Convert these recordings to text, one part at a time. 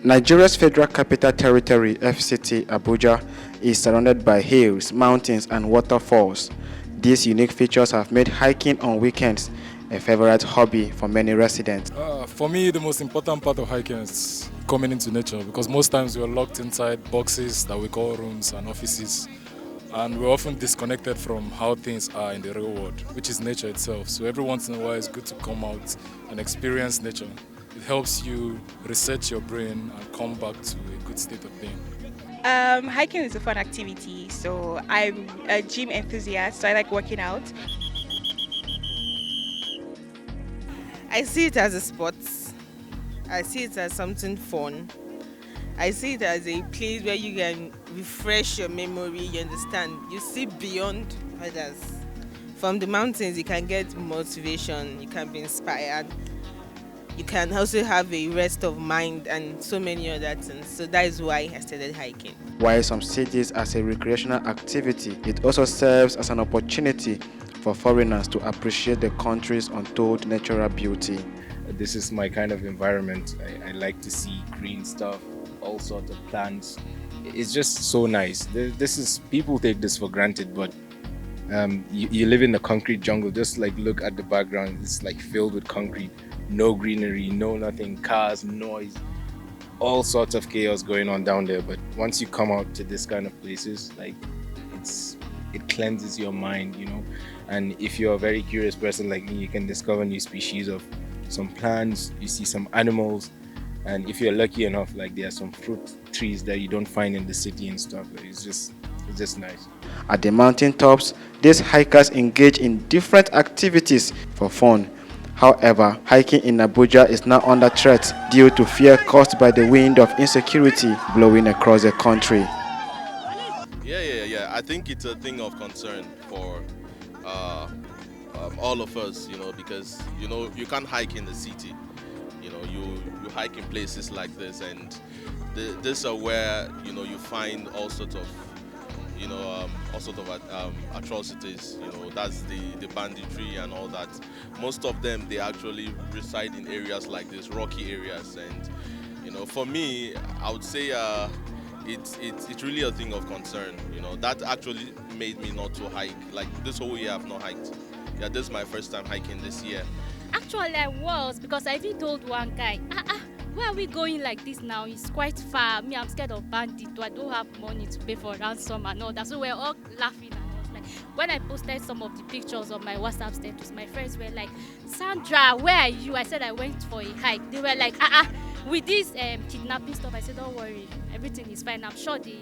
Nigeria's Federal Capital Territory, FCT, Abuja, is surrounded by hills, mountains, and waterfalls. These unique features have made hiking on weekends a favorite hobby for many residents. For me, the most important part of hiking is coming into nature because most times we're locked inside boxes that we call rooms and offices, and we're often disconnected from how things are in the real world, which is nature itself. So every once in a while, it's good to come out and experience nature. It helps you reset your brain and come back to a good state of being. Hiking is a fun activity, so I'm a gym enthusiast, so I like working out. I see it as a sport. I see it as something fun. I see it as a place where you can refresh your memory, you understand? You see beyond others. From the mountains, you can get motivation, you can be inspired. You can also have a rest of mind and so many other things. So that is why I started hiking. While some see this as a recreational activity, it also serves as an opportunity for foreigners to appreciate the country's untold natural beauty. This is my kind of environment. I like to see green stuff, all sorts of plants. It's just so nice. This is, people take this for granted, but you live in a concrete jungle. Just like look at the background, it's like filled with concrete. No greenery, no nothing, cars, noise, all sorts of chaos going on down there. But once you come out to this kind of places, like it cleanses your mind, you know. And if you're a very curious person like me, you can discover new species of some plants, you see some animals, and if you're lucky enough, like there are some fruit trees that you don't find in the city and stuff. It's just nice. At the mountain tops, these hikers engage in different activities for fun. However, hiking in Abuja is now under threat due to fear caused by the wind of insecurity blowing across the country. Yeah. I think it's a thing of concern for all of us, because, you can't hike in the city. You hike in places like this, and these are where, you find all sorts of atrocities. That's the banditry and all that. Most of them, they actually reside in areas like this, rocky areas. And for me, I would say it's really a thing of concern. That actually made me not to hike. Like this whole year, I've not hiked. Yeah, this is my first time hiking this year. Actually, I was, because I even told one guy, where are we going like this now? It's quite far. Me, I'm scared of bandits. I don't have money to pay for ransom and all that. So we're all laughing. And I was like, when I posted some of the pictures on my WhatsApp status, my friends were like, Sandra, where are you? I said I went for a hike. They were like, with this kidnapping stuff. I said, don't worry, everything is fine. I'm sure they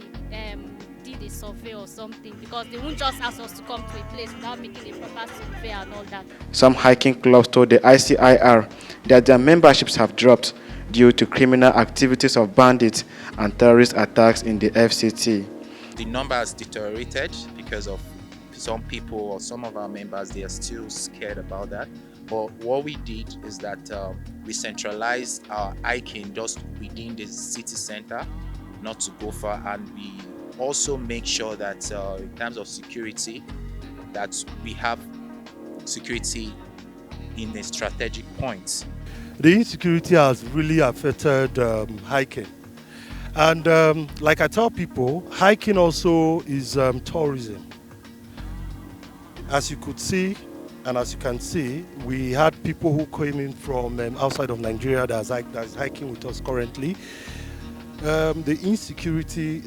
did a survey or something, because they won't just ask us to come to a place without making a proper survey and all that. Some hiking clubs told the ICIR that their memberships have dropped due to criminal activities of bandits and terrorist attacks in the FCT. The number has deteriorated because of some people or some of our members, they are still scared about that. But what we did is that we centralized our hiking just within the city center, not to go far, and we also make sure that in terms of security, that we have security in a strategic point. The insecurity has really affected hiking. And like I tell people, hiking also is tourism. As you could see, and as you can see, we had people who came in from outside of Nigeria that's hiking with us currently. The insecurity,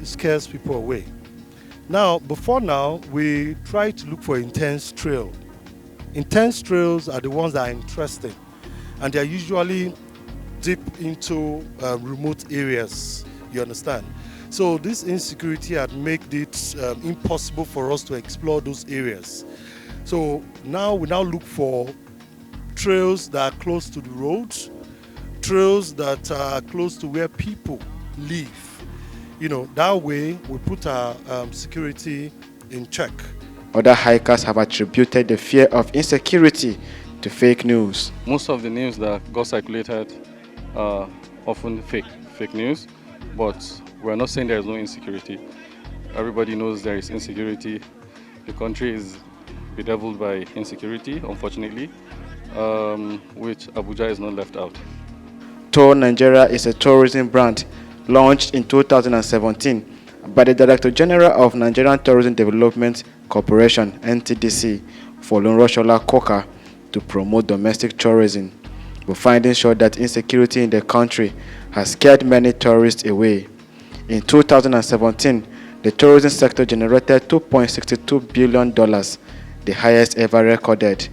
scares people away. Now, before now, we try to look for intense trail. Intense trails are the ones that are interesting, and they're usually deep into remote areas, you understand? So this insecurity had made it impossible for us to explore those areas. So now we look for trails that are close to the roads, trails that are close to where people live. That way we put our security in check. Other hikers have attributed the fear of insecurity to fake news. Most of the news that got circulated are often fake news, but we're not saying there is no insecurity. Everybody knows there is insecurity. The country is bedeviled by insecurity, unfortunately, which Abuja is not left out. Tour Nigeria is a tourism brand launched in 2017 by the Director General of Nigerian Tourism Development Corporation (NTDC), Folunroshola Koka, to promote domestic tourism. But findings show that insecurity in the country has scared many tourists away. In 2017, the tourism sector generated $2.62 billion, the highest ever recorded.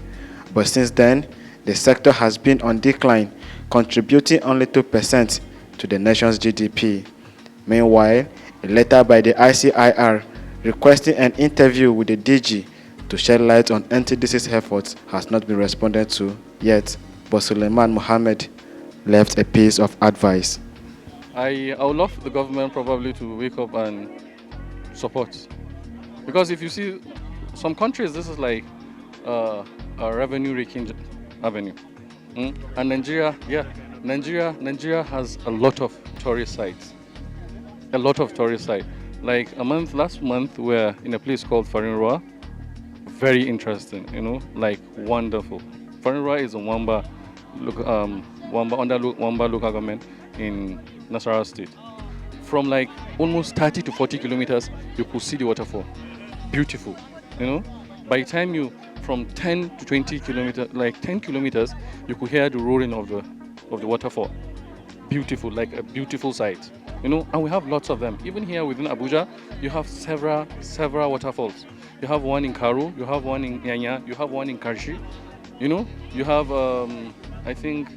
But since then, the sector has been on decline, contributing only 2% to the nation's GDP. Meanwhile, a letter by the ICIR requesting an interview with the DG to shed light on NTDC's efforts has not been responded to yet, but Suleiman Mohammed left a piece of advice. I would love the government probably to wake up and support. Because if you see some countries, this is like a revenue raking avenue. And Nigeria has a lot of tourist sites. A lot of tourist sites. Like last month, we're in a place called Farinroa. Very interesting, like wonderful. Farinroa is in Wamba under Wamba local government in Nasarawa State. From like almost 30 to 40 kilometers, you could see the waterfall. Beautiful, By the time you, from 10 to 20 kilometers, like 10 kilometers, you could hear the roaring of the waterfall. Beautiful, like a beautiful sight, And we have lots of them. Even here within Abuja, you have several waterfalls. You have one in Karu, you have one in Nyanya, you have one in Karshi. You have, I think,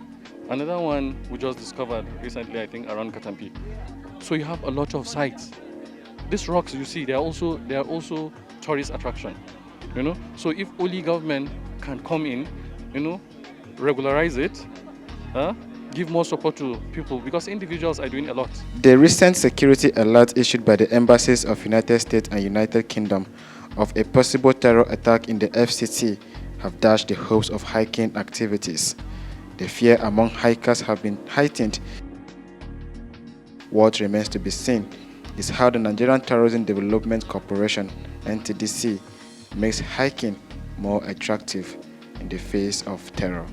another one we just discovered recently, I think, around Katampi. So you have a lot of sites. These rocks you see, they are also tourist attraction. So if only government can come in, regularize it, give more support to people, because individuals are doing a lot. The recent security alert issued by the embassies of United States and United Kingdom of a possible terror attack in the FCT have dashed the hopes of hiking activities. The fear among hikers have been heightened. What remains to be seen is how the Nigerian Terrorism Development Corporation (NTDC) makes hiking more attractive in the face of terror.